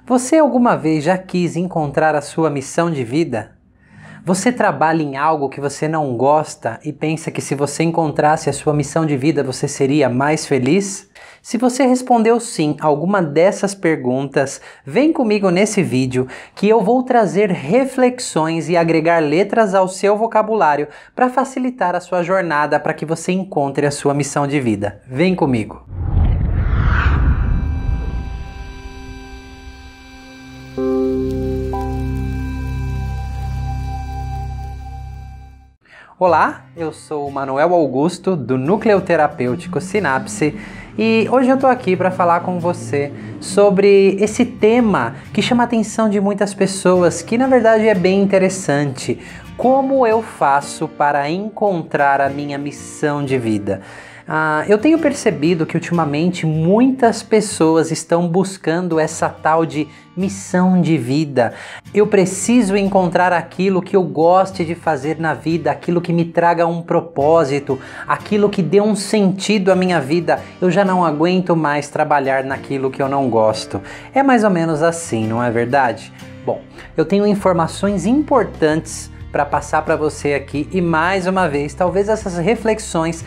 Você alguma vez já quis encontrar a sua missão de vida? Você trabalha em algo que você não gosta e pensa que se você encontrasse a sua missão de vida você seria mais feliz? Se você respondeu sim a alguma dessas perguntas, vem comigo nesse vídeo que eu vou trazer reflexões e agregar letras ao seu vocabulário para facilitar a sua jornada para que você encontre a sua missão de vida. Vem comigo! Olá, eu sou o Manuel Augusto do Núcleo Terapêutico Sinapse e hoje eu tô aqui para falar com você sobre esse tema que chama a atenção de muitas pessoas, que na verdade é bem interessante. Como eu faço para encontrar a minha missão de vida? Eu tenho percebido que ultimamente muitas pessoas estão buscando essa tal de missão de vida. Eu preciso encontrar aquilo que eu goste de fazer na vida, aquilo que me traga um propósito, aquilo que dê um sentido à minha vida. Eu já não aguento mais trabalhar naquilo que eu não gosto. É mais ou menos assim, não é verdade? Bom, eu tenho informações importantes para passar para você aqui e mais uma vez, talvez essas reflexões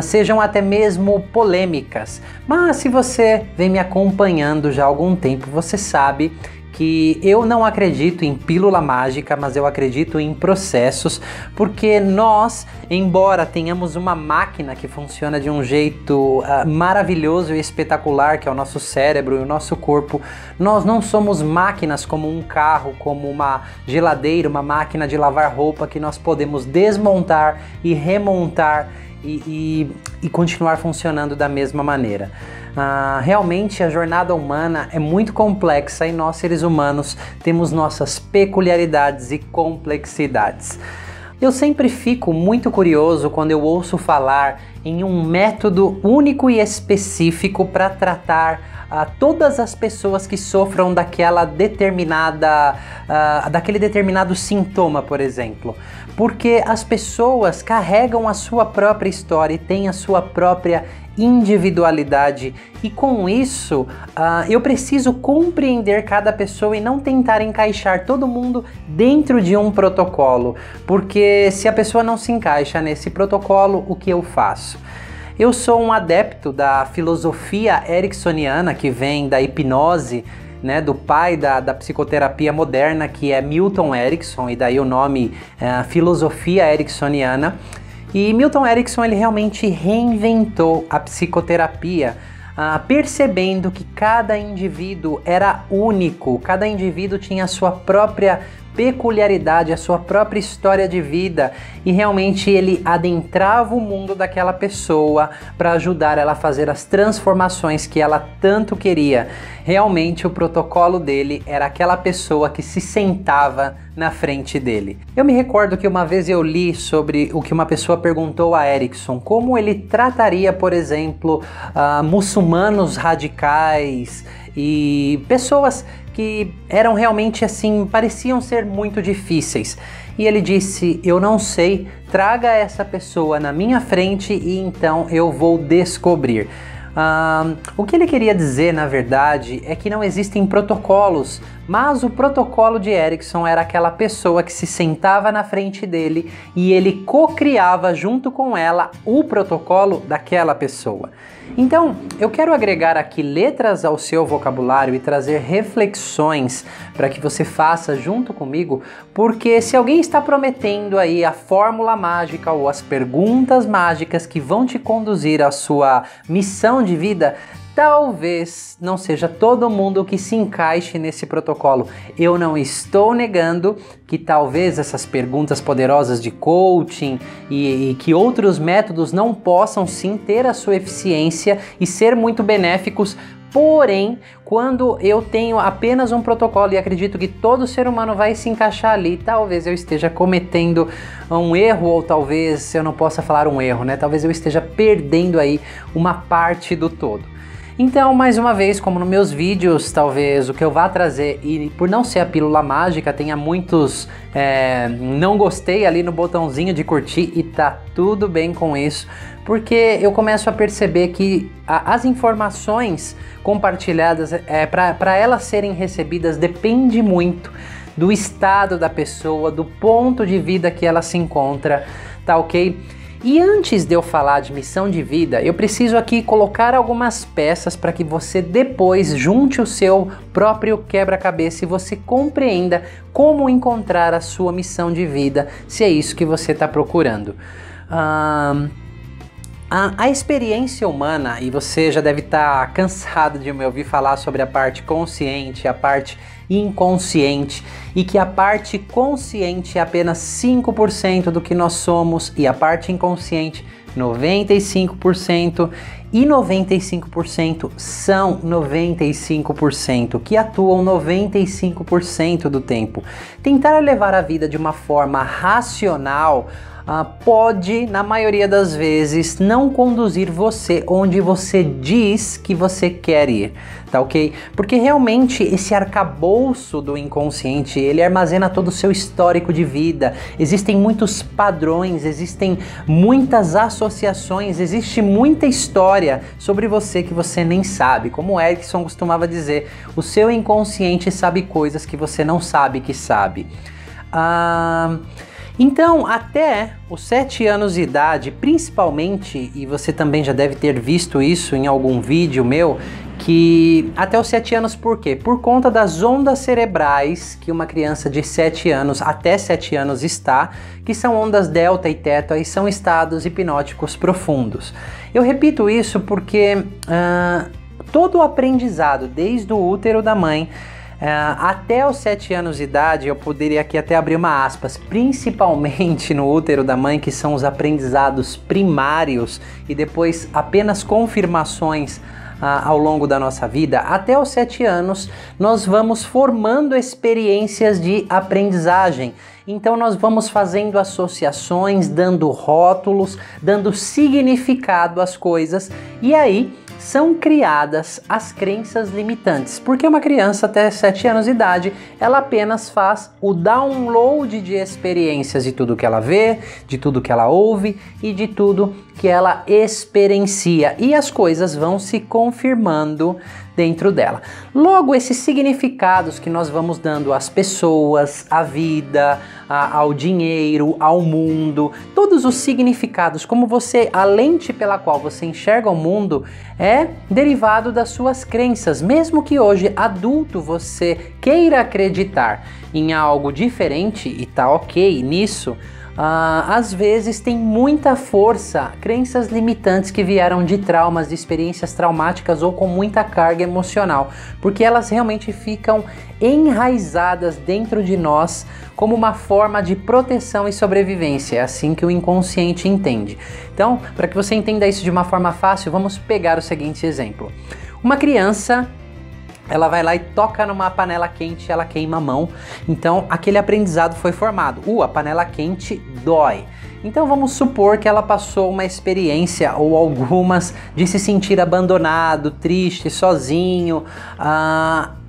sejam até mesmo polêmicas, mas se você vem me acompanhando já há algum tempo, você sabe que eu não acredito em pílula mágica, mas eu acredito em processos, porque nós, embora tenhamos uma máquina que funciona de um jeito maravilhoso e espetacular, que é o nosso cérebro e o nosso corpo, nós não somos máquinas como um carro, como uma geladeira, uma máquina de lavar roupa que nós podemos desmontar e remontar e continuar funcionando da mesma maneira. Realmente a jornada humana é muito complexa e nós seres humanos temos nossas peculiaridades e complexidades. Eu sempre fico muito curioso quando eu ouço falar em um método único e específico para tratar todas as pessoas que sofram daquele determinado sintoma, por exemplo. Porque as pessoas carregam a sua própria história e têm a sua própria individualidade e com isso eu preciso compreender cada pessoa e não tentar encaixar todo mundo dentro de um protocolo, porque se a pessoa não se encaixa nesse protocolo, o que eu faço? Eu sou um adepto da filosofia ericksoniana, que vem da hipnose, né, do pai da psicoterapia moderna, que é Milton Erickson, e daí o nome filosofia ericksoniana. E Milton Erickson, ele realmente reinventou a psicoterapia, percebendo que cada indivíduo era único, cada indivíduo tinha a sua própria peculiaridade, a sua própria história de vida, e realmente ele adentrava o mundo daquela pessoa para ajudar ela a fazer as transformações que ela tanto queria. Realmente o protocolo dele era aquela pessoa que se sentava na frente dele. Eu me recordo que uma vez eu li sobre o que uma pessoa perguntou a Erickson, como ele trataria, por exemplo, muçulmanos radicais e pessoas que eram realmente assim, pareciam ser muito difíceis. E ele disse: eu não sei, traga essa pessoa na minha frente e então eu vou descobrir. O que ele queria dizer, na verdade, é que não existem protocolos, mas o protocolo de Erickson era aquela pessoa que se sentava na frente dele e ele co-criava junto com ela o protocolo daquela pessoa. Então, eu quero agregar aqui letras ao seu vocabulário e trazer reflexões para que você faça junto comigo, porque se alguém está prometendo aí a fórmula mágica ou as perguntas mágicas que vão te conduzir à sua missão de vida, talvez não seja todo mundo que se encaixe nesse protocolo. Eu não estou negando que talvez essas perguntas poderosas de coaching e que outros métodos não possam sim ter a sua eficiência e ser muito benéficos. Porém, quando eu tenho apenas um protocolo e acredito que todo ser humano vai se encaixar ali, talvez eu esteja cometendo um erro, ou talvez eu não possa falar um erro, né? Talvez eu esteja perdendo aí uma parte do todo. Então, mais uma vez, como nos meus vídeos, talvez o que eu vá trazer, e por não ser a pílula mágica, tenha muitos não gostei ali no botãozinho de curtir, e tá tudo bem com isso, porque eu começo a perceber que as informações compartilhadas, para elas serem recebidas, depende muito do estado da pessoa, do ponto de vida que ela se encontra, tá ok? E antes de eu falar de missão de vida, eu preciso aqui colocar algumas peças para que você depois junte o seu próprio quebra-cabeça e você compreenda como encontrar a sua missão de vida, se é isso que você está procurando. A experiência humana, e você já deve estar cansado de me ouvir falar sobre a parte consciente, a parte inconsciente, e que a parte consciente é apenas 5% do que nós somos e a parte inconsciente 95%, e 95% são 95% que atuam 95% do tempo. Tentar levar a vida de uma forma racional pode, na maioria das vezes, não conduzir você onde você diz que você quer ir, tá ok? Porque realmente esse arcabouço do inconsciente, ele armazena todo o seu histórico de vida, existem muitos padrões, existem muitas associações, existe muita história sobre você que você nem sabe. Como o Erickson costumava dizer, o seu inconsciente sabe coisas que você não sabe que sabe. Então, até os 7 anos de idade, principalmente, e você também já deve ter visto isso em algum vídeo meu, que até os 7 anos por quê? Por conta das ondas cerebrais que uma criança de 7 anos até 7 anos está, que são ondas delta e teta, e são estados hipnóticos profundos. Eu repito isso porque todo o aprendizado, desde o útero da mãe, até os 7 anos de idade, eu poderia aqui até abrir uma aspas, principalmente no útero da mãe, que são os aprendizados primários e depois apenas confirmações ao longo da nossa vida. Até os 7 anos nós vamos formando experiências de aprendizagem. Então nós vamos fazendo associações, dando rótulos, dando significado às coisas, e aí são criadas as crenças limitantes, porque uma criança até 7 anos de idade, ela apenas faz o download de experiências de tudo que ela vê, de tudo que ela ouve e de tudo que ela experiencia, e as coisas vão se confirmando dentro dela. Logo, esses significados que nós vamos dando às pessoas, à vida, ao dinheiro, ao mundo, todos os significados, como a lente pela qual você enxerga o mundo é derivado das suas crenças. Mesmo que hoje, adulto, você queira acreditar em algo diferente, e tá ok nisso, às vezes tem muita força, crenças limitantes que vieram de traumas, de experiências traumáticas ou com muita carga emocional, porque elas realmente ficam enraizadas dentro de nós como uma forma de proteção e sobrevivência. É assim que o inconsciente entende. Então, para que você entenda isso de uma forma fácil, vamos pegar o seguinte exemplo. Uma criança, ela vai lá e toca numa panela quente, ela queima a mão, então aquele aprendizado foi formado. A panela quente dói. Então vamos supor que ela passou uma experiência ou algumas de se sentir abandonado, triste, sozinho.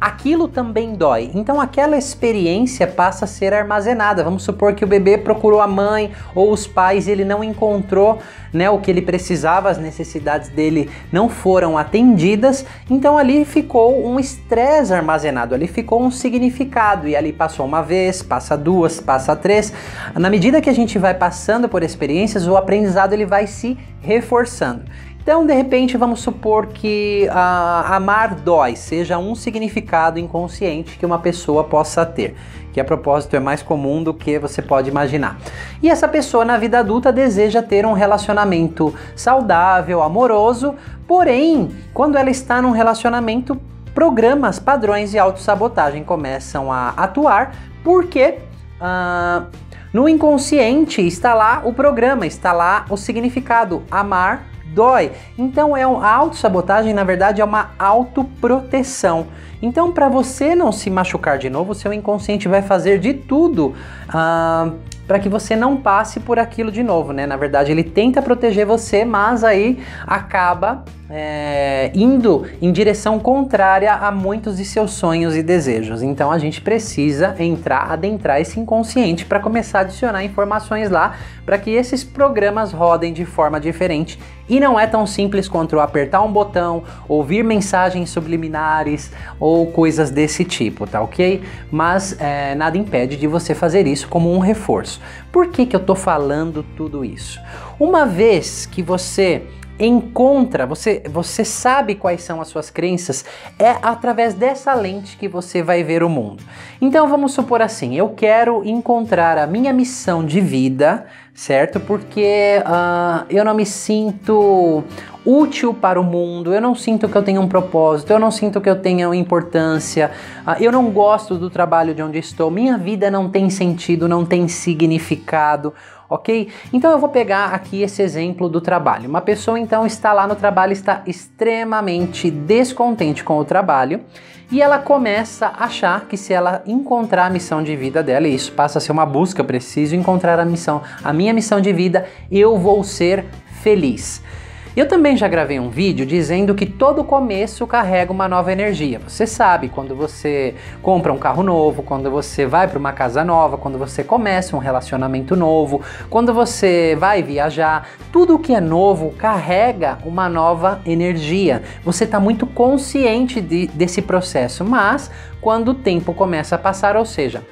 Aquilo também dói. Então aquela experiência passa a ser armazenada. Vamos supor que o bebê procurou a mãe ou os pais e ele não encontrou, né, o que ele precisava, as necessidades dele não foram atendidas. Então ali ficou um estresse armazenado, ali ficou um significado, e ali passou uma vez, passa 2, passa 3. Na medida que a gente vai passando por experiências, o aprendizado ele vai se reforçando. Então, de repente, vamos supor que amar dói seja um significado inconsciente que uma pessoa possa ter, que a propósito é mais comum do que você pode imaginar. E essa pessoa na vida adulta deseja ter um relacionamento saudável, amoroso, porém, quando ela está num relacionamento, programas, padrões de autossabotagem começam a atuar, porque no inconsciente está lá o programa, está lá o significado, amar dói. Então a autossabotagem, na verdade, é uma autoproteção. Então, para você não se machucar de novo, o seu inconsciente vai fazer de tudo para que você não passe por aquilo de novo, né? Na verdade, ele tenta proteger você, mas aí acaba indo em direção contrária a muitos de seus sonhos e desejos. Então a gente precisa adentrar esse inconsciente para começar a adicionar informações lá para que esses programas rodem de forma diferente. E não é tão simples quanto apertar um botão, ouvir mensagens subliminares ou coisas desse tipo, tá ok? Mas nada impede de você fazer isso como um reforço. Por que eu tô falando tudo isso? Uma vez que você você sabe quais são as suas crenças, é através dessa lente que você vai ver o mundo. Então vamos supor assim, eu quero encontrar a minha missão de vida, certo? Porque eu não me sinto útil para o mundo, eu não sinto que eu tenho um propósito, eu não sinto que eu tenha importância, eu não gosto do trabalho de onde estou, minha vida não tem sentido, não tem significado. Ok? Então eu vou pegar aqui esse exemplo do trabalho. Uma pessoa então está lá no trabalho, está extremamente descontente com o trabalho e ela começa a achar que se ela encontrar a missão de vida dela, e isso passa a ser uma busca, preciso encontrar a minha missão de vida, eu vou ser feliz. Eu também já gravei um vídeo dizendo que todo começo carrega uma nova energia. Você sabe, quando você compra um carro novo, quando você vai para uma casa nova, quando você começa um relacionamento novo, quando você vai viajar, tudo que é novo carrega uma nova energia. Você está muito consciente desse processo, mas quando o tempo começa a passar, ou seja,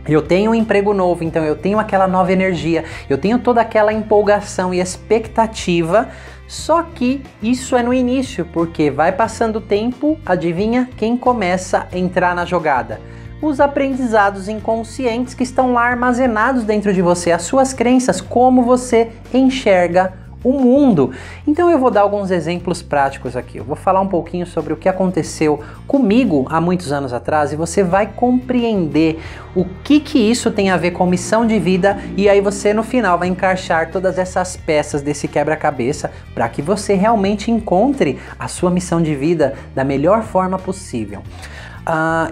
eu tenho um emprego novo, então eu tenho aquela nova energia, eu tenho toda aquela empolgação e expectativa. Só que isso é no início, porque vai passando o tempo, adivinha quem começa a entrar na jogada? Os aprendizados inconscientes que estão lá armazenados dentro de você, as suas crenças, como você enxerga o mundo. Então eu vou dar alguns exemplos práticos aqui. Eu vou falar um pouquinho sobre o que aconteceu comigo há muitos anos atrás e você vai compreender o que isso tem a ver com missão de vida, e aí você no final vai encaixar todas essas peças desse quebra-cabeça para que você realmente encontre a sua missão de vida da melhor forma possível.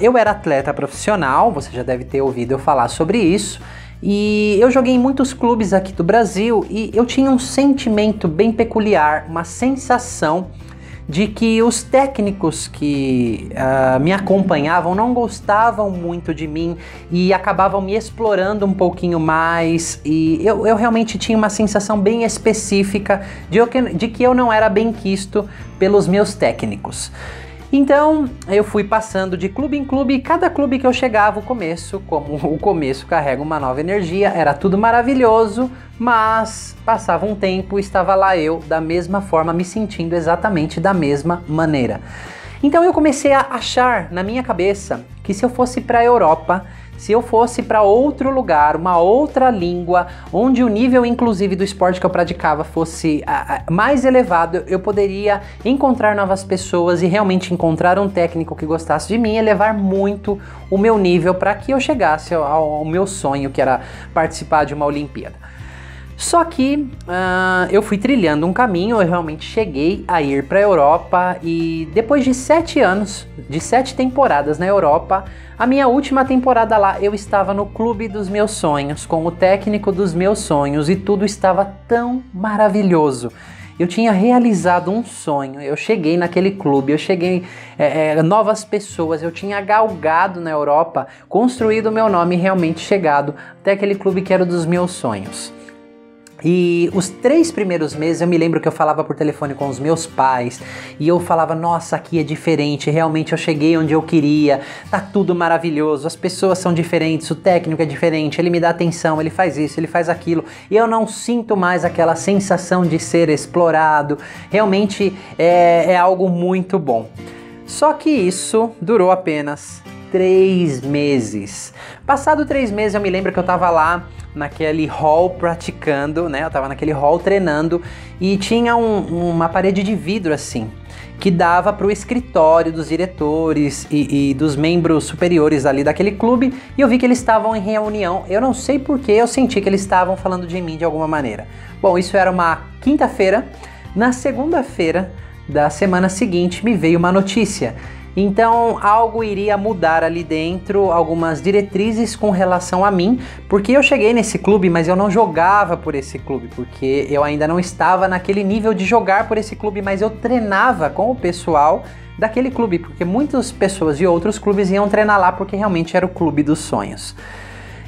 Eu era atleta profissional, você já deve ter ouvido eu falar sobre isso. E eu joguei em muitos clubes aqui do Brasil e eu tinha um sentimento bem peculiar, uma sensação de que os técnicos que me acompanhavam não gostavam muito de mim e acabavam me explorando um pouquinho mais, e eu realmente tinha uma sensação bem específica de que eu não era bem quisto pelos meus técnicos. Então eu fui passando de clube em clube e cada clube que eu chegava, como o começo carrega uma nova energia, era tudo maravilhoso, mas passava um tempo e estava lá eu da mesma forma, me sentindo exatamente da mesma maneira. Então eu comecei a achar na minha cabeça que se eu fosse para a Europa, se eu fosse para outro lugar, uma outra língua, onde o nível inclusive do esporte que eu praticava fosse mais elevado, eu poderia encontrar novas pessoas e realmente encontrar um técnico que gostasse de mim e elevar muito o meu nível para que eu chegasse ao meu sonho, que era participar de uma Olimpíada. Só que eu fui trilhando um caminho, eu realmente cheguei a ir para a Europa e depois de 7 anos, de 7 temporadas na Europa, a minha última temporada lá eu estava no clube dos meus sonhos, com o técnico dos meus sonhos e tudo estava tão maravilhoso. Eu tinha realizado um sonho, eu cheguei naquele clube, eu cheguei novas pessoas, eu tinha galgado na Europa, construído o meu nome e realmente chegado até aquele clube que era dos meus sonhos. E os 3 primeiros meses eu me lembro que eu falava por telefone com os meus pais e eu falava, nossa, aqui é diferente, realmente eu cheguei onde eu queria, tá tudo maravilhoso, as pessoas são diferentes, o técnico é diferente, ele me dá atenção, ele faz isso, ele faz aquilo, e eu não sinto mais aquela sensação de ser explorado, realmente é algo muito bom. Só que isso durou apenas 3 meses. Passado 3 meses eu me lembro que eu tava lá naquele hall praticando, né? Eu tava naquele hall treinando e tinha uma parede de vidro assim, que dava para o escritório dos diretores e dos membros superiores ali daquele clube, e eu vi que eles estavam em reunião. Eu não sei porque, eu senti que eles estavam falando de mim de alguma maneira. Bom, isso era uma quinta-feira. Na segunda-feira da semana seguinte me veio uma notícia Então algo iria mudar ali dentro, algumas diretrizes com relação a mim, porque eu cheguei nesse clube, mas eu não jogava por esse clube, porque eu ainda não estava naquele nível de jogar por esse clube, mas eu treinava com o pessoal daquele clube, porque muitas pessoas de outros clubes iam treinar lá, porque realmente era o clube dos sonhos.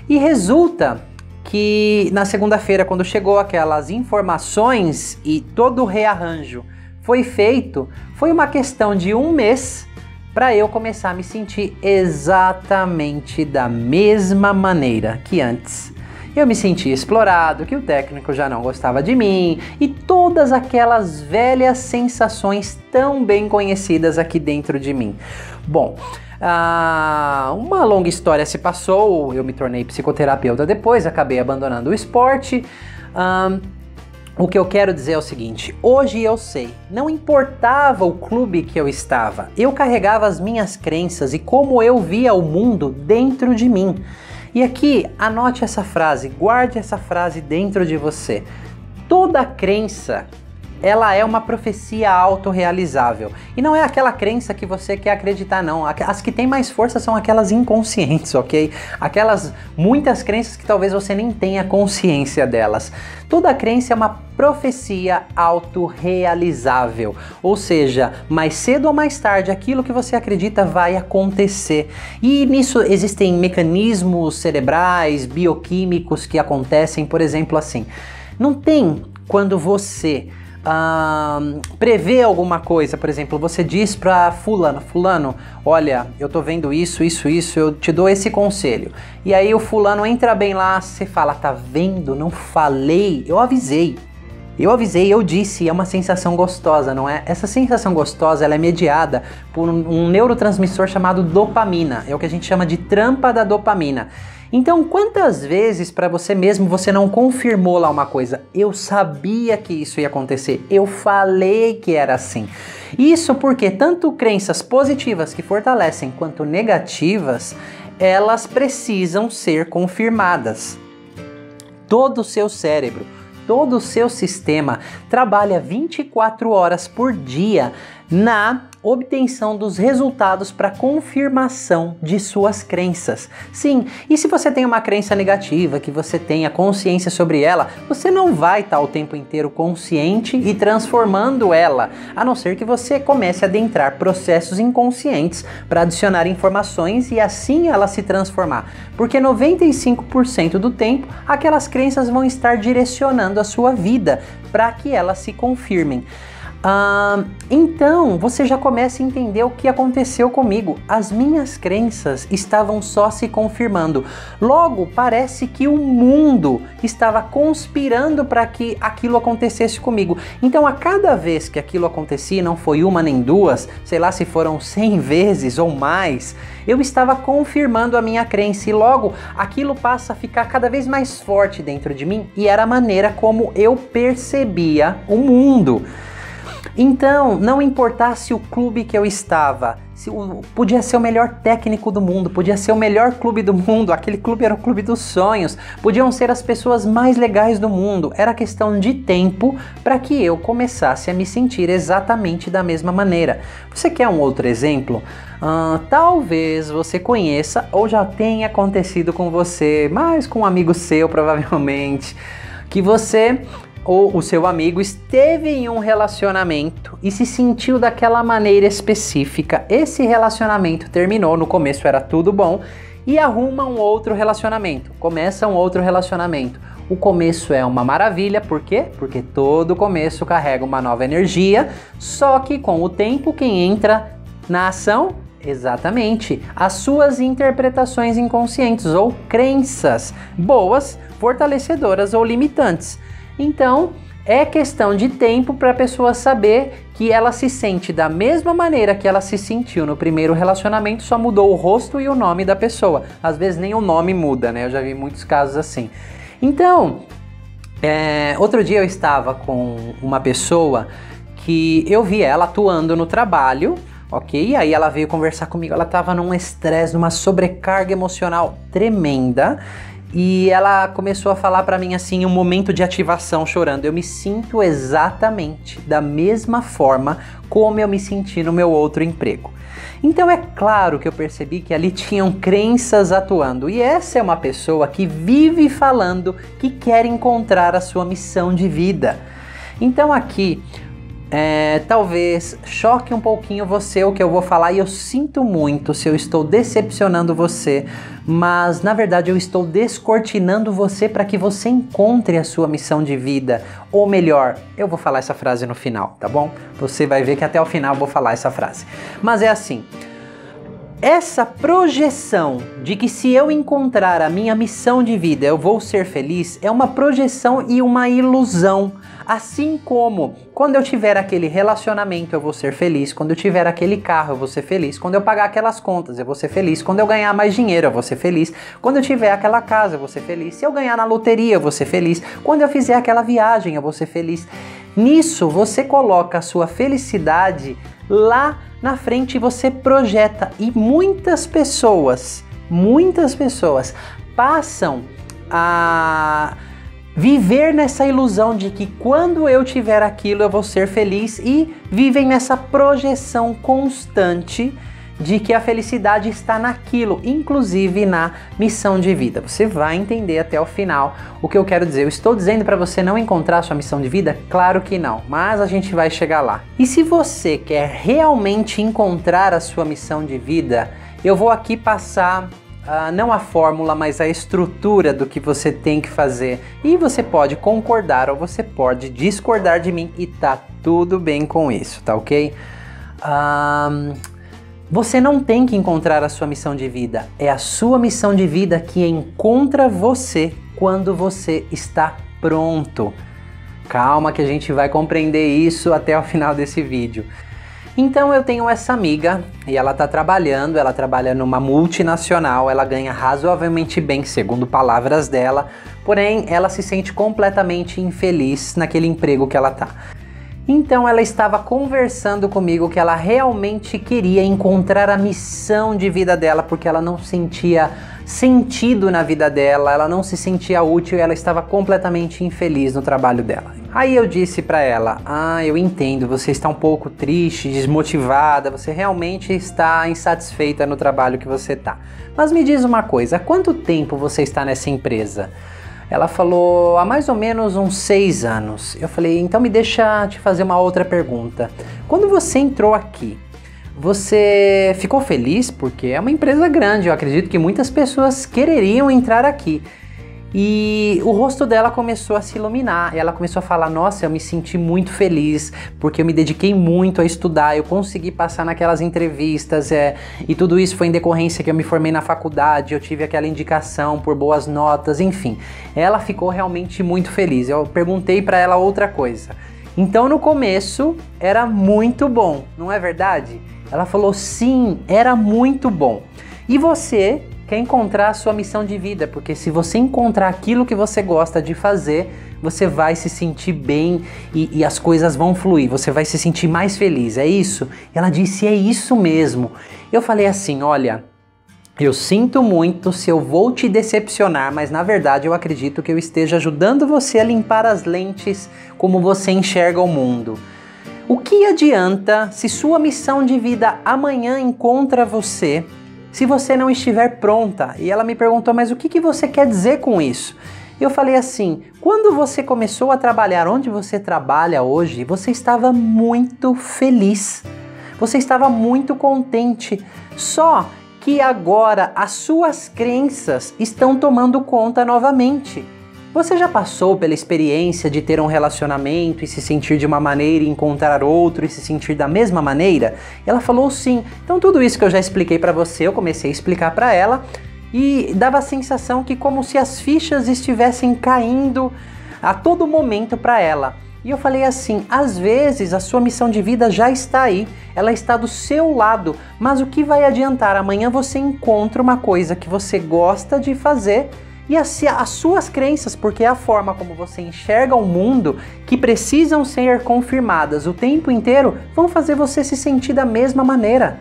E resulta que na segunda-feira, quando chegou aquelas informações e todo o rearranjo foi feito, foi uma questão de um mês para eu começar a me sentir exatamente da mesma maneira que antes. Eu me sentia explorado, que o técnico já não gostava de mim e todas aquelas velhas sensações tão bem conhecidas aqui dentro de mim. Bom, uma longa história se passou, eu me tornei psicoterapeuta depois, acabei abandonando o esporte. O que eu quero dizer é o seguinte, hoje eu sei, não importava o clube que eu estava, eu carregava as minhas crenças e como eu via o mundo dentro de mim. E aqui, anote essa frase, guarde essa frase dentro de você. Toda crença, ela é uma profecia autorrealizável. E não é aquela crença que você quer acreditar, não. As que têm mais força são aquelas inconscientes, ok? Aquelas muitas crenças que talvez você nem tenha consciência delas. Toda crença é uma profecia autorrealizável. Ou seja, mais cedo ou mais tarde, aquilo que você acredita vai acontecer. E nisso existem mecanismos cerebrais, bioquímicos que acontecem, por exemplo, assim. Não tem quando você prever alguma coisa, por exemplo, você diz para fulano, olha, eu tô vendo isso, eu te dou esse conselho. E aí o fulano entra bem lá, você fala, tá vendo? Não falei, eu avisei, eu disse, é uma sensação gostosa, não é? Essa sensação gostosa, ela é mediada por um neurotransmissor chamado dopamina, é o que a gente chama de trampa da dopamina. Então, quantas vezes para você mesmo você não confirmou lá uma coisa? Eu sabia que isso ia acontecer, eu falei que era assim. Isso porque tanto crenças positivas que fortalecem quanto negativas, elas precisam ser confirmadas. Todo o seu cérebro, todo o seu sistema trabalha 24 horas por dia na obtenção dos resultados para confirmação de suas crenças. Sim, e se você tem uma crença negativa, que você tenha consciência sobre ela, você não vai estar o tempo inteiro consciente e transformando ela, a não ser que você comece a adentrar processos inconscientes para adicionar informações e assim ela se transformar. Porque 95% do tempo, aquelas crenças vão estar direcionando a sua vida para que elas se confirmem. Então você já começa a entender o que aconteceu comigo. As minhas crenças estavam só se confirmando. Logo, parece que o mundo estava conspirando para que aquilo acontecesse comigo. Então, a cada vez que aquilo acontecia, não foi uma nem duas, sei lá se foram 100 vezes ou mais, eu estava confirmando a minha crença e logo aquilo passa a ficar cada vez mais forte dentro de mim e era a maneira como eu percebia o mundo. Então, não importasse o clube que eu estava, podia ser o melhor técnico do mundo, podia ser o melhor clube do mundo, aquele clube era o clube dos sonhos, podiam ser as pessoas mais legais do mundo, era questão de tempo para que eu começasse a me sentir exatamente da mesma maneira. Você quer um outro exemplo? Talvez você conheça ou já tenha acontecido com você, mas com um amigo seu provavelmente, que você ou o seu amigo esteve em um relacionamento e se sentiu daquela maneira específica. Esse relacionamento terminou, no começo era tudo bom, e arruma um outro relacionamento, começa um outro relacionamento. O começo é uma maravilha, por quê? Porque todo começo carrega uma nova energia, só que com o tempo quem entra na ação? Exatamente, as suas interpretações inconscientes ou crenças, boas, fortalecedoras ou limitantes. Então, é questão de tempo para a pessoa saber que ela se sente da mesma maneira que ela se sentiu no primeiro relacionamento, só mudou o rosto e o nome da pessoa. Às vezes nem o nome muda, né? Eu já vi muitos casos assim. Então, outro dia eu estava com uma pessoa que eu vi ela atuando no trabalho, ok? E aí ela veio conversar comigo, ela estava num estresse, numa sobrecarga emocional tremenda. e ela começou a falar pra mim assim, um momento de ativação, chorando. Eu me sinto exatamente da mesma forma como eu me senti no meu outro emprego. Então é claro que eu percebi que ali tinham crenças atuando, e essa é uma pessoa que vive falando que quer encontrar a sua missão de vida. Então aqui, talvez choque um pouquinho você o que eu vou falar, e eu sinto muito se eu estou decepcionando você, mas na verdade eu estou descortinando você para que você encontre a sua missão de vida, ou melhor, eu vou falar essa frase no final, tá bom? Você vai ver que até o final eu vou falar essa frase. Mas é assim, essa projeção de que se eu encontrar a minha missão de vida eu vou ser feliz é uma projeção e uma ilusão. Assim como quando eu tiver aquele relacionamento eu vou ser feliz, quando eu tiver aquele carro eu vou ser feliz, quando eu pagar aquelas contas eu vou ser feliz, quando eu ganhar mais dinheiro eu vou ser feliz, quando eu tiver aquela casa eu vou ser feliz, se eu ganhar na loteria eu vou ser feliz, quando eu fizer aquela viagem eu vou ser feliz. Nisso você coloca a sua felicidade lá na frente e você projeta, e muitas pessoas passam a viver nessa ilusão de que quando eu tiver aquilo eu vou ser feliz, e vivem nessa projeção constante de que a felicidade está naquilo, inclusive na missão de vida. Você vai entender até o final o que eu quero dizer. Eu estou dizendo para você não encontrar a sua missão de vida? Claro que não, mas a gente vai chegar lá. E se você quer realmente encontrar a sua missão de vida, eu vou aqui passar não a fórmula, mas a estrutura do que você tem que fazer. E você pode concordar ou você pode discordar de mim, e tá tudo bem com isso, tá ok? Você não tem que encontrar a sua missão de vida, é a sua missão de vida que encontra você quando você está pronto. Calma que a gente vai compreender isso até o final desse vídeo. Então eu tenho essa amiga e ela trabalha numa multinacional, ela ganha razoavelmente bem, segundo palavras dela, porém ela se sente completamente infeliz naquele emprego que ela tá. Então ela estava conversando comigo que ela realmente queria encontrar a missão de vida dela, porque ela não sentia sentido na vida dela, ela não se sentia útil e ela estava completamente infeliz no trabalho dela. Aí eu disse para ela, eu entendo, você está um pouco triste, desmotivada, você realmente está insatisfeita no trabalho que você está. Mas me diz uma coisa, há quanto tempo você está nessa empresa? Ela falou, há mais ou menos uns 6 anos. Eu falei, então me deixa te fazer uma outra pergunta. Quando você entrou aqui, você ficou feliz? Porque é uma empresa grande, eu acredito que muitas pessoas quereriam entrar aqui. E o rosto dela começou a se iluminar, e ela começou a falar, nossa, eu me senti muito feliz, porque eu me dediquei muito a estudar, eu consegui passar naquelas entrevistas, e tudo isso foi em decorrência que eu me formei na faculdade, eu tive aquela indicação por boas notas, enfim. Ela ficou realmente muito feliz. Eu perguntei para ela outra coisa. Então no começo era muito bom, não é verdade? Ela falou, sim, era muito bom. E você quer encontrar a sua missão de vida, porque se você encontrar aquilo que você gosta de fazer, você vai se sentir bem e as coisas vão fluir, você vai se sentir mais feliz, é isso? Ela disse, é isso mesmo. Eu falei assim, olha, eu sinto muito se eu vou te decepcionar, mas na verdade eu acredito que eu esteja ajudando você a limpar as lentes como você enxerga o mundo. O que adianta se sua missão de vida amanhã encontra você, se você não estiver pronta? E ela me perguntou, mas o que você quer dizer com isso? Eu falei assim, quando você começou a trabalhar onde você trabalha hoje, você estava muito feliz, você estava muito contente, só que agora as suas crenças estão tomando conta novamente. Você já passou pela experiência de ter um relacionamento e se sentir de uma maneira e encontrar outro e se sentir da mesma maneira? Ela falou sim. Então tudo isso que eu já expliquei para você, eu comecei a explicar para ela e dava a sensação que como se as fichas estivessem caindo a todo momento para ela. E eu falei assim, às vezes a sua missão de vida já está aí, ela está do seu lado, mas o que vai adiantar? Amanhã você encontra uma coisa que você gosta de fazer e as suas crenças, porque é a forma como você enxerga o mundo, que precisam ser confirmadas o tempo inteiro, vão fazer você se sentir da mesma maneira.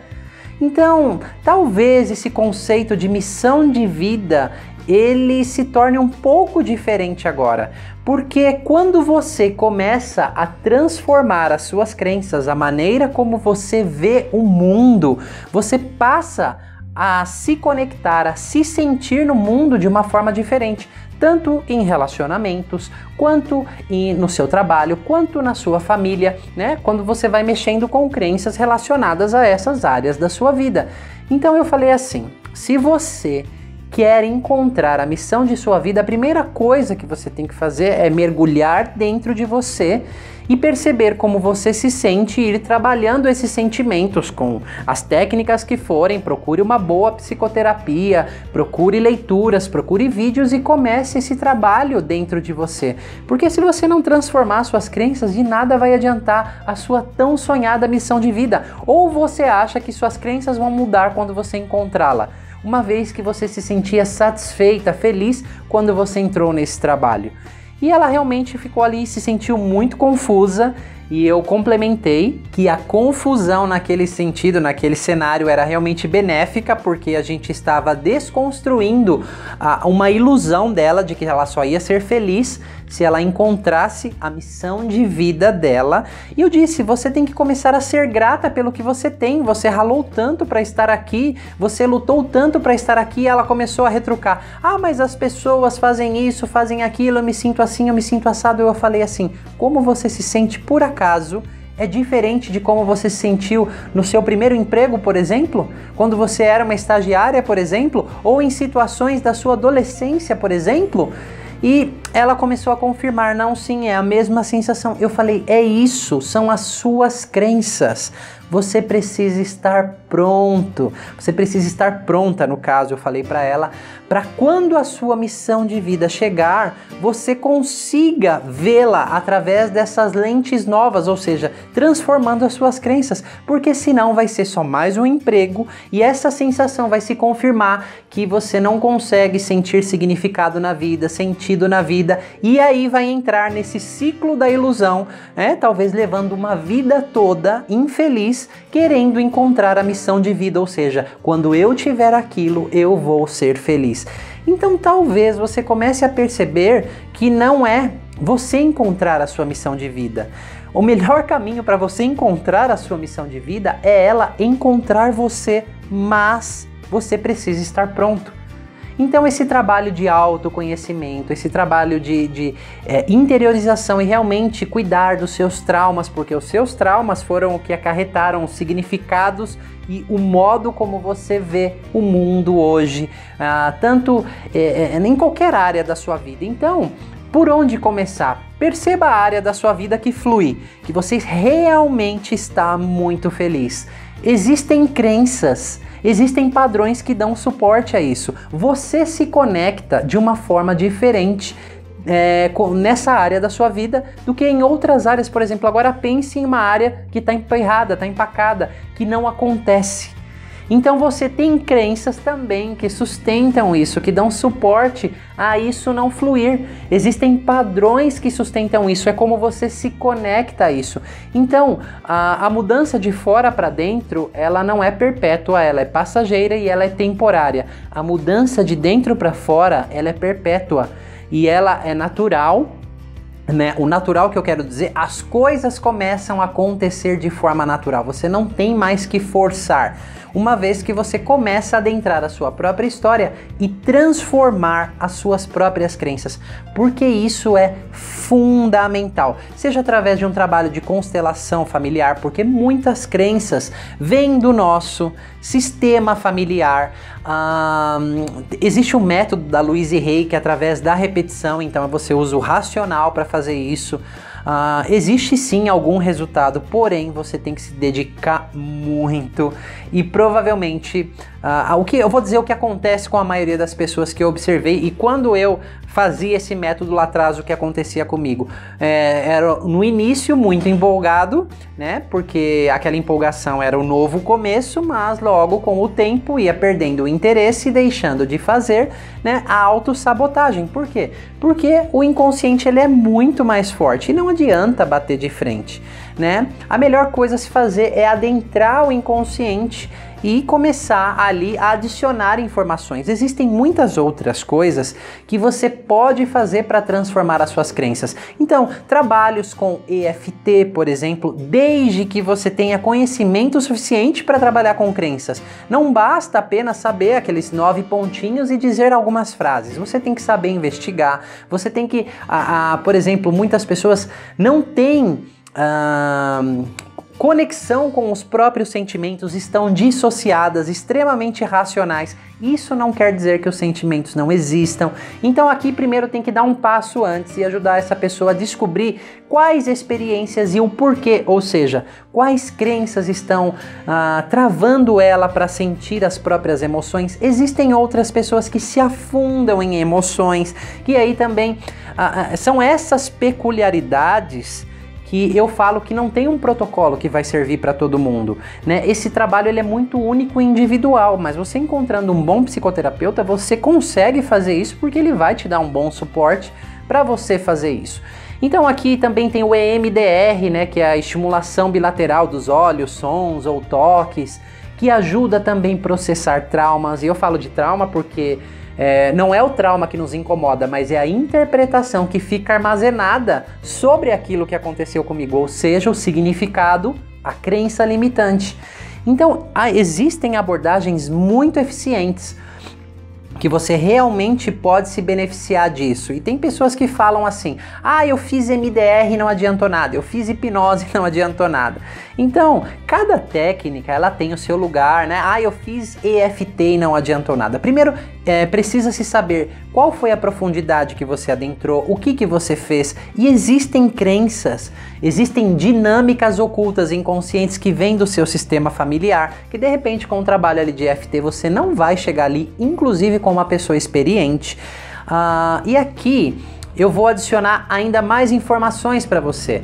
Então, talvez esse conceito de missão de vida, ele se torne um pouco diferente agora. Porque quando você começa a transformar as suas crenças, a maneira como você vê o mundo, você passa a se conectar, a se sentir no mundo de uma forma diferente. Tanto em relacionamentos, quanto no seu trabalho, quanto na sua família, né? Quando você vai mexendo com crenças relacionadas a essas áreas da sua vida. Então eu falei assim, se você quer encontrar a missão de sua vida, a primeira coisa que você tem que fazer é mergulhar dentro de você e perceber como você se sente e ir trabalhando esses sentimentos com as técnicas que forem. Procure uma boa psicoterapia, procure leituras, procure vídeos e comece esse trabalho dentro de você. Porque se você não transformar suas crenças, de nada vai adiantar a sua tão sonhada missão de vida. Ou você acha que suas crenças vão mudar quando você encontrá-la, uma vez que você se sentia satisfeita, feliz quando você entrou nesse trabalho. E ela realmente ficou ali, se sentiu muito confusa, e eu complementei que a confusão naquele sentido, naquele cenário, era realmente benéfica, porque a gente estava desconstruindo uma ilusão dela de que ela só ia ser feliz se ela encontrasse a missão de vida dela. E eu disse, você tem que começar a ser grata pelo que você tem, você ralou tanto para estar aqui, você lutou tanto para estar aqui. E ela começou a retrucar, mas as pessoas fazem isso, fazem aquilo, eu me sinto assim, eu me sinto assado. Eu falei assim, como você se sente por acaso é diferente de como você se sentiu no seu primeiro emprego, por exemplo? Quando você era uma estagiária, por exemplo? Ou em situações da sua adolescência, por exemplo? E ela começou a confirmar, não, sim, é a mesma sensação. Eu falei, é isso, são as suas crenças. Você precisa estar pronto, você precisa estar pronta, no caso, eu falei para ela, para quando a sua missão de vida chegar, você consiga vê-la através dessas lentes novas, ou seja, transformando as suas crenças, porque senão vai ser só mais um emprego e essa sensação vai se confirmar que você não consegue sentir significado na vida, sentido na vida, e aí vai entrar nesse ciclo da ilusão, talvez levando uma vida toda infeliz, querendo encontrar a missão de vida, ou seja, quando eu tiver aquilo, eu vou ser feliz. Então talvez você comece a perceber que não é você encontrar a sua missão de vida. O melhor caminho para você encontrar a sua missão de vida é ela encontrar você, mas você precisa estar pronto. Então esse trabalho de autoconhecimento, esse trabalho de interiorização e realmente cuidar dos seus traumas, porque os seus traumas foram o que acarretaram os significados e o modo como você vê o mundo hoje, tanto em qualquer área da sua vida. Então, por onde começar? Perceba a área da sua vida que flui, que você realmente está muito feliz. Existem crenças, existem padrões que dão suporte a isso. Você se conecta de uma forma diferente nessa área da sua vida do que em outras áreas. Por exemplo, agora pense em uma área que está emperrada, está empacada, que não acontece. Então você tem crenças também que sustentam isso, que dão suporte a isso não fluir. Existem padrões que sustentam isso, é como você se conecta a isso. Então, a mudança de fora para dentro, ela não é perpétua, ela é passageira e ela é temporária. A mudança de dentro para fora, ela é perpétua e ela é natural. O natural que eu quero dizer, as coisas começam a acontecer de forma natural, você não tem mais que forçar, uma vez que você começa a adentrar a sua própria história e transformar as suas próprias crenças, porque isso é fundamental, seja através de um trabalho de constelação familiar, porque muitas crenças vêm do nosso sistema familiar. Existe um método da Louise Hay que é através da repetição, então você usa o racional para fazer isso. Existe sim algum resultado, porém você tem que se dedicar muito e provavelmente eu vou dizer o que acontece com a maioria das pessoas que eu observei e quando eu fazia esse método lá atrás, o que acontecia comigo era no início muito empolgado, né? Porque aquela empolgação era o novo começo, mas logo com o tempo ia perdendo o interesse e deixando de fazer, né, a autossabotagem. Por quê? Porque o inconsciente ele é muito mais forte e não adianta bater de frente. né, a melhor coisa a se fazer é adentrar o inconsciente e começar ali a adicionar informações. Existem muitas outras coisas que você pode fazer para transformar as suas crenças. Então, trabalhos com EFT, por exemplo, desde que você tenha conhecimento suficiente para trabalhar com crenças. Não basta apenas saber aqueles 9 pontinhos e dizer algumas frases. Você tem que saber investigar, você tem que, por exemplo, muitas pessoas não têm conexão com os próprios sentimentos, estão dissociadas, extremamente racionais. Isso não quer dizer que os sentimentos não existam. Então aqui primeiro tem que dar um passo antes e ajudar essa pessoa a descobrir quais experiências e o porquê, ou seja, quais crenças estão travando ela para sentir as próprias emoções. Existem outras pessoas que se afundam em emoções, e aí também são essas peculiaridades que eu falo que não tem um protocolo que vai servir para todo mundo, né? Esse trabalho ele é muito único e individual, mas você encontrando um bom psicoterapeuta, você consegue fazer isso porque ele vai te dar um bom suporte para você fazer isso. Então aqui também tem o EMDR, né, que é a estimulação bilateral dos olhos, sons ou toques, que ajuda também a processar traumas. E eu falo de trauma porque não é o trauma que nos incomoda, mas é a interpretação que fica armazenada sobre aquilo que aconteceu comigo, ou seja, o significado, a crença limitante. Então, existem abordagens muito eficientes que você realmente pode se beneficiar disso. E tem pessoas que falam assim: eu fiz MDR e não adiantou nada, eu fiz hipnose e não adiantou nada. Então, cada técnica, ela tem o seu lugar, né? Eu fiz EFT e não adiantou nada. Primeiro, precisa se saber qual foi a profundidade que você adentrou, o que você fez. E existem crenças, existem dinâmicas ocultas inconscientes que vêm do seu sistema familiar, que de repente com o trabalho ali de EFT você não vai chegar ali, inclusive com uma pessoa experiente. E aqui eu vou adicionar ainda mais informações para você.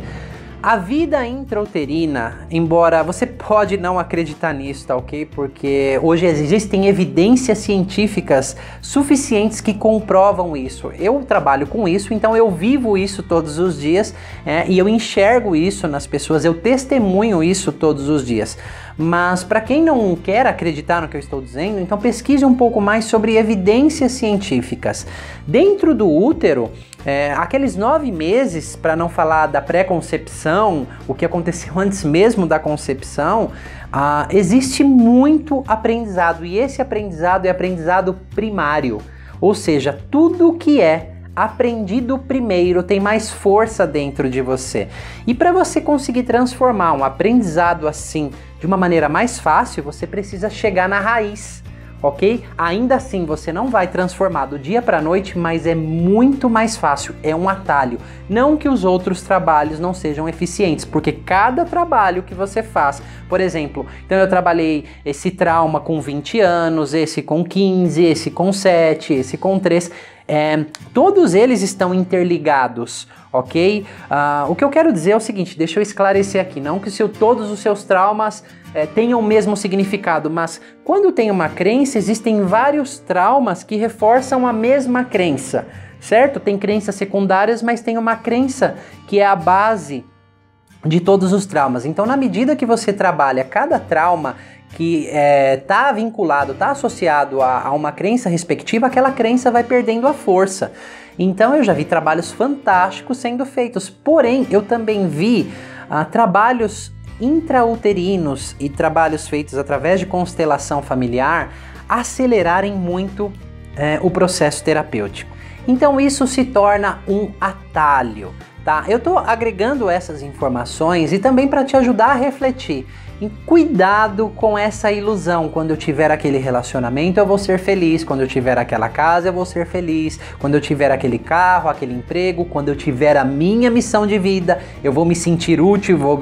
A vida intrauterina, embora você pode não acreditar nisso, tá ok? Porque hoje existem evidências científicas suficientes que comprovam isso. Eu trabalho com isso, então eu vivo isso todos os dias, e eu enxergo isso nas pessoas, eu testemunho isso todos os dias. Mas para quem não quer acreditar no que eu estou dizendo, então pesquise um pouco mais sobre evidências científicas. Dentro do útero, aqueles 9 meses, para não falar da pré-concepção, o que aconteceu antes mesmo da concepção, existe muito aprendizado, e esse aprendizado é aprendizado primário, ou seja, tudo que é aprendido primeiro tem mais força dentro de você. E para você conseguir transformar um aprendizado assim de uma maneira mais fácil, você precisa chegar na raiz, ok? Ainda assim, você não vai transformar do dia para a noite, mas é muito mais fácil, é um atalho. Não que os outros trabalhos não sejam eficientes, porque cada trabalho que você faz, por exemplo, então eu trabalhei esse trauma com 20 anos, esse com 15, esse com 7, esse com 3, todos eles estão interligados, ok? O que eu quero dizer é o seguinte, deixa eu esclarecer aqui, não que todos os seus traumas tenham o mesmo significado, mas quando tem uma crença, existem vários traumas que reforçam a mesma crença, certo? Tem crenças secundárias, mas tem uma crença que é a base de todos os traumas. Então, na medida que você trabalha cada trauma que está vinculado, está associado a uma crença respectiva, aquela crença vai perdendo a força. Então eu já vi trabalhos fantásticos sendo feitos, porém eu também vi trabalhos intrauterinos e trabalhos feitos através de constelação familiar acelerarem muito o processo terapêutico. Então isso se torna um atalho, tá? Eu estou agregando essas informações e também para te ajudar a refletir. E cuidado com essa ilusão. Quando eu tiver aquele relacionamento eu vou ser feliz, quando eu tiver aquela casa eu vou ser feliz, quando eu tiver aquele carro, aquele emprego, quando eu tiver a minha missão de vida eu vou me sentir útil, vou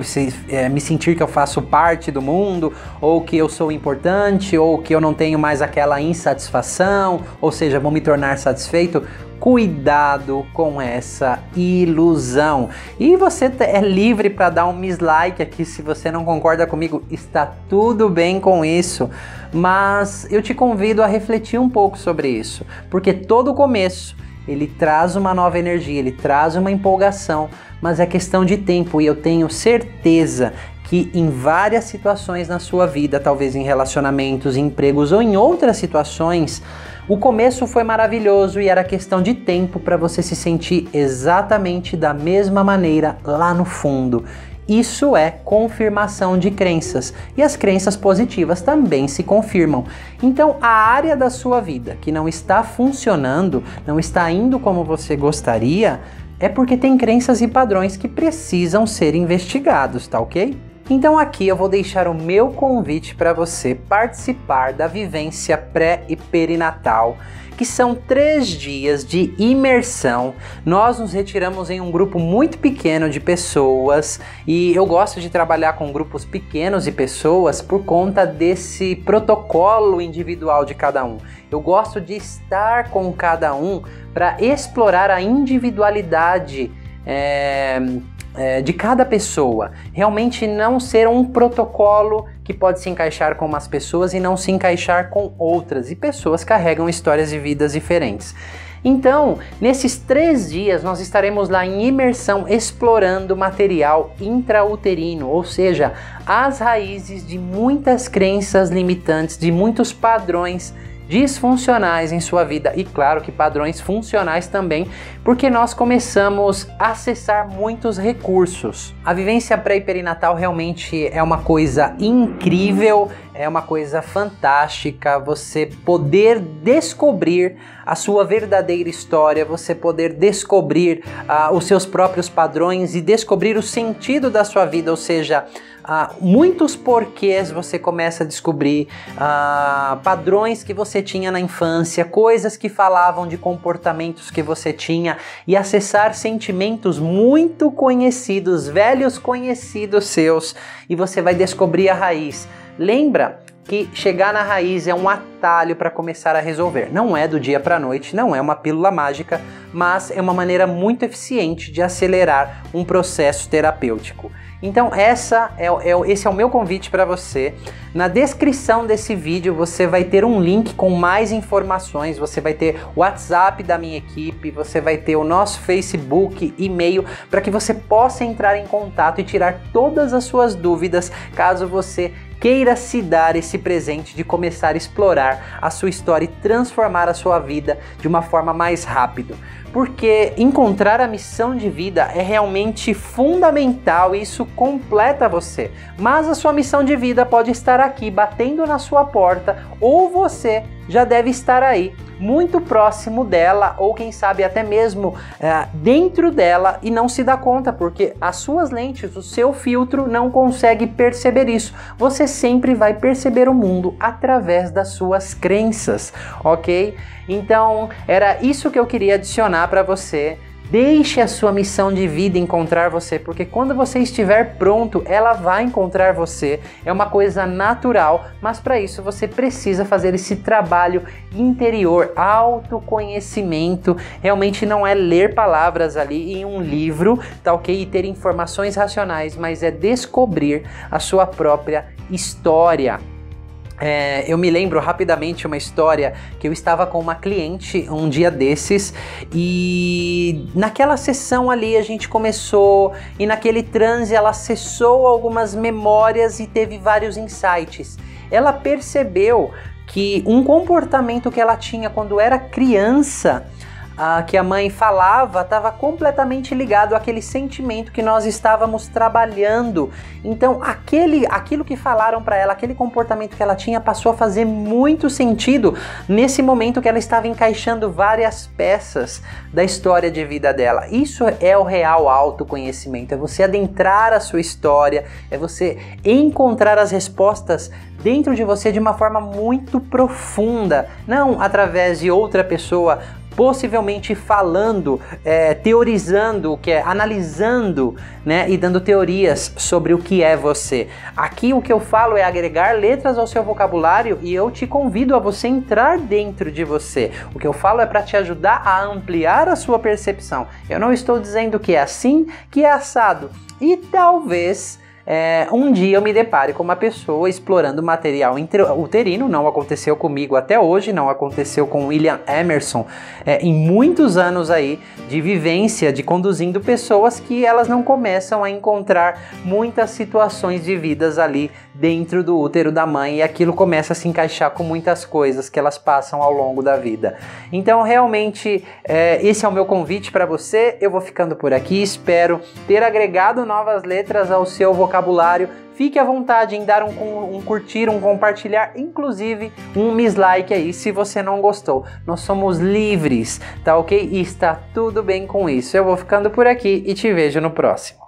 me sentir que eu faço parte do mundo, ou que eu sou importante, ou que eu não tenho mais aquela insatisfação, ou seja, vou me tornar satisfeito. Cuidado com essa ilusão. E você é livre para dar um dislike aqui se você não concorda comigo, está tudo bem com isso. Mas eu te convido a refletir um pouco sobre isso, porque todo começo ele traz uma nova energia, ele traz uma empolgação, mas é questão de tempo e eu tenho certeza que em várias situações na sua vida, talvez em relacionamentos, em empregos ou em outras situações, o começo foi maravilhoso e era questão de tempo para você se sentir exatamente da mesma maneira lá no fundo. Isso é confirmação de crenças e as crenças positivas também se confirmam. Então, a área da sua vida que não está funcionando, não está indo como você gostaria, é porque tem crenças e padrões que precisam ser investigados, tá ok? Então aqui eu vou deixar o meu convite para você participar da vivência pré e perinatal, que são 3 dias de imersão. Nós nos retiramos em um grupo muito pequeno de pessoas e eu gosto de trabalhar com grupos pequenos de pessoas por conta desse protocolo individual de cada um. Eu gosto de estar com cada um para explorar a individualidade de cada pessoa, realmente não ser um protocolo que pode se encaixar com umas pessoas e não se encaixar com outras, e pessoas carregam histórias e vidas diferentes. Então, nesses 3 dias nós estaremos lá em imersão explorando material intrauterino, ou seja, as raízes de muitas crenças limitantes, de muitos padrões disfuncionais em sua vida e claro que padrões funcionais também, porque nós começamos a acessar muitos recursos. A vivência pré e perinatal realmente é uma coisa incrível, é uma coisa fantástica, você poder descobrir a sua verdadeira história, você poder descobrir os seus próprios padrões e descobrir o sentido da sua vida, ou seja, muitos porquês você começa a descobrir, padrões que você tinha na infância, coisas que falavam de comportamentos que você tinha e acessar sentimentos muito conhecidos, velhos conhecidos seus, e você vai descobrir a raiz. Lembra que chegar na raiz é um atalho para começar a resolver. Não é do dia para a noite, não é uma pílula mágica, mas é uma maneira muito eficiente de acelerar um processo terapêutico. Então esse é o meu convite para você. Na descrição desse vídeo você vai ter um link com mais informações, você vai ter o WhatsApp da minha equipe, você vai ter o nosso Facebook, e-mail, para que você possa entrar em contato e tirar todas as suas dúvidas, caso você queira se dar esse presente de começar a explorar a sua história e transformar a sua vida de uma forma mais rápida. Porque encontrar a missão de vida é realmente fundamental e isso completa você. Mas a sua missão de vida pode estar aqui batendo na sua porta, ou você já deve estar aí, muito próximo dela, ou quem sabe até mesmo dentro dela e não se dá conta, porque as suas lentes, o seu filtro não consegue perceber isso. Você sempre vai perceber o mundo através das suas crenças, ok? Então, era isso que eu queria adicionar para você. Deixe a sua missão de vida encontrar você, porque quando você estiver pronto, ela vai encontrar você. É uma coisa natural, mas para isso você precisa fazer esse trabalho interior, autoconhecimento. Realmente não é ler palavras ali em um livro, tá ok? E ter informações racionais, mas é descobrir a sua própria história. Eu me lembro rapidamente uma história que eu estava com uma cliente um dia desses e naquela sessão ali a gente começou e naquele transe ela acessou algumas memórias e teve vários insights. Ela percebeu que um comportamento que ela tinha quando era criança, que a mãe falava, estava completamente ligado àquele sentimento que nós estávamos trabalhando. Então aquilo que falaram para ela, aquele comportamento que ela tinha passou a fazer muito sentido nesse momento que ela estava encaixando várias peças da história de vida dela. Isso é o real autoconhecimento, é você adentrar a sua história, é você encontrar as respostas dentro de você de uma forma muito profunda, não através de outra pessoa possivelmente falando, teorizando, analisando, né, e dando teorias sobre o que é você. Aqui o que eu falo é agregar letras ao seu vocabulário e eu te convido a você entrar dentro de você. O que eu falo é para te ajudar a ampliar a sua percepção. Eu não estou dizendo que é assim, que é assado. E talvez um dia eu me depare com uma pessoa explorando material intrauterino. Não aconteceu comigo até hoje, não aconteceu com William Emerson, em muitos anos aí de vivência, de conduzindo pessoas que elas não começam a encontrar muitas situações de vidas ali dentro do útero da mãe, e aquilo começa a se encaixar com muitas coisas que elas passam ao longo da vida. Então realmente esse é o meu convite para você. Eu vou ficando por aqui, espero ter agregado novas letras ao seu vocabulário. Fique à vontade em dar um curtir, um compartilhar, inclusive um dislike aí se você não gostou. Nós somos livres, tá ok? E está tudo bem com isso. Eu vou ficando por aqui e te vejo no próximo.